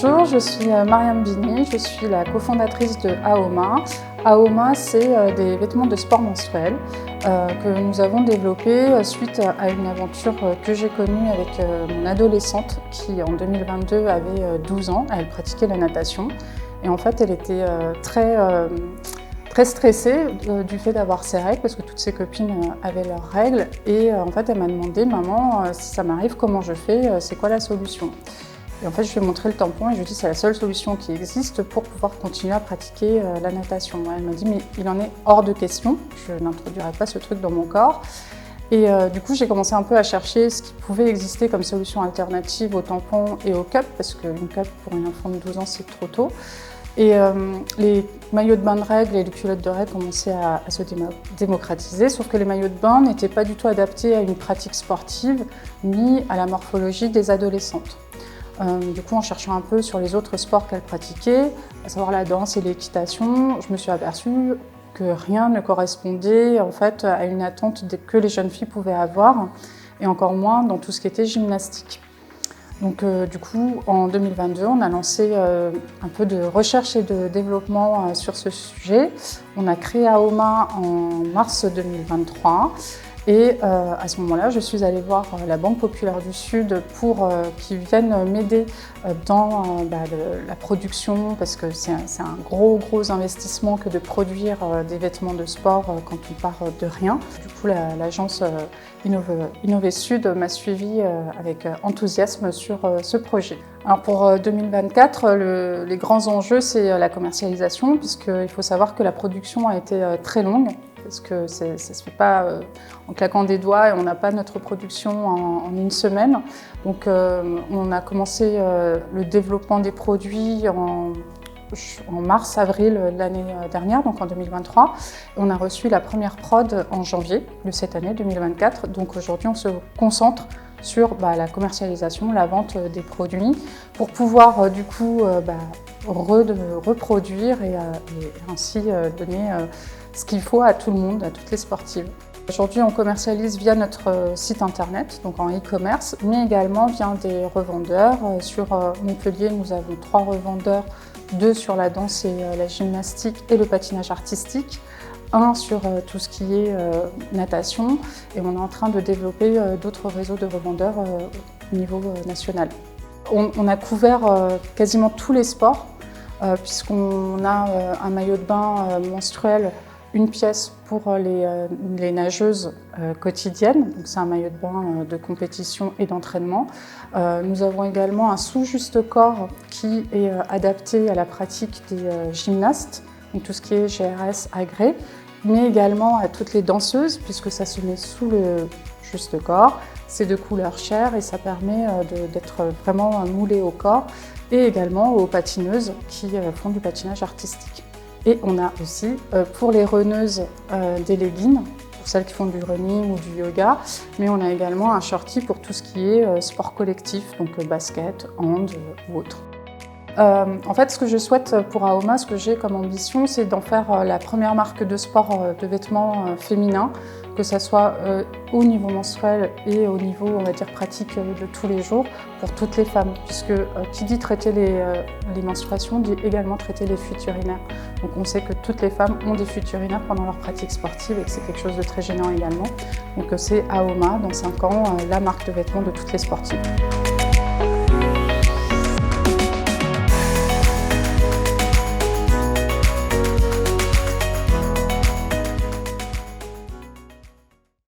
Bonjour, je suis Mariam Bini, je suis la cofondatrice de Aoma. Aoma, c'est des vêtements de sport menstruels que nous avons développés suite à une aventure que j'ai connue avec mon adolescente qui, en 2022, avait 12 ans. Elle pratiquait la natation et en fait, elle était très stressée du fait d'avoir ses règles parce que toutes ses copines avaient leurs règles et en fait, elle m'a demandé « Maman, si ça m'arrive, comment je fais? C'est quoi la solution ?» Et en fait, je lui ai montré le tampon et je lui ai dit c'est la seule solution qui existe pour pouvoir continuer à pratiquer la natation. Elle m'a dit mais il en est hors de question, je n'introduirai pas ce truc dans mon corps. Et du coup, j'ai commencé un peu à chercher ce qui pouvait exister comme solution alternative au tampon et au cup, parce qu'une cup pour une enfant de 12 ans, c'est trop tôt. Et les maillots de bain de règles et les culottes de règles commençaient à se démocratiser, sauf que les maillots de bain n'étaient pas du tout adaptés à une pratique sportive ni à la morphologie des adolescentes. Du coup, en cherchant un peu sur les autres sports qu'elle pratiquait, à savoir la danse et l'équitation, je me suis aperçue que rien ne correspondait en fait à une attente que les jeunes filles pouvaient avoir, et encore moins dans tout ce qui était gymnastique. Donc du coup, en 2022, on a lancé un peu de recherche et de développement sur ce sujet. On a créé Aoma en mars 2023. Et à ce moment-là, je suis allée voir la Banque Populaire du Sud pour qu'ils viennent m'aider dans la production, parce que c'est un gros investissement que de produire des vêtements de sport quand on part de rien. Du coup, l'agence Innové Sud m'a suivie avec enthousiasme sur ce projet. Alors pour 2024, les grands enjeux, c'est la commercialisation, puisqu'il faut savoir que la production a été très longue, parce que ça ne se fait pas en claquant des doigts et on n'a pas notre production en une semaine. Donc on a commencé le développement des produits en mars-avril l'année dernière, donc en 2023. On a reçu la première prod en janvier de cette année 2024. Donc aujourd'hui, on se concentre sur la commercialisation, la vente des produits pour pouvoir du coup reproduire et ainsi donner ce qu'il faut à tout le monde, à toutes les sportives. Aujourd'hui, on commercialise via notre site internet, donc en e-commerce, mais également via des revendeurs. Sur Montpellier, nous avons 3 revendeurs, 2 sur la danse et la gymnastique et le patinage artistique, 1 sur tout ce qui est natation, et on est en train de développer d'autres réseaux de revendeurs au niveau national. On a couvert quasiment tous les sports, puisqu'on a un maillot de bain menstruel, une pièce pour les nageuses quotidiennes, c'est un maillot de bain de compétition et d'entraînement. Nous avons également un sous-juste corps qui est adapté à la pratique des gymnastes, donc tout ce qui est GRS agré, mais également à toutes les danseuses, puisque ça se met sous le juste corps. C'est de couleur chair et ça permet d'être vraiment moulé au corps, et également aux patineuses qui font du patinage artistique. Et on a aussi, pour les runneuses, des leggings, pour celles qui font du running ou du yoga, mais on a également un shorty pour tout ce qui est sport collectif, donc basket, hand ou autre. En fait, ce que je souhaite pour Aoma, ce que j'ai comme ambition, c'est d'en faire la première marque de sport de vêtements féminins, que ce soit au niveau menstruel et au niveau, on va dire, pratique de tous les jours pour toutes les femmes, puisque qui dit traiter les menstruations dit également traiter les fuites urinaires. Donc on sait que toutes les femmes ont des fuites urinaires pendant leur pratique sportive et que c'est quelque chose de très gênant également. Donc c'est Aoma, dans 5 ans, la marque de vêtements de toutes les sportives.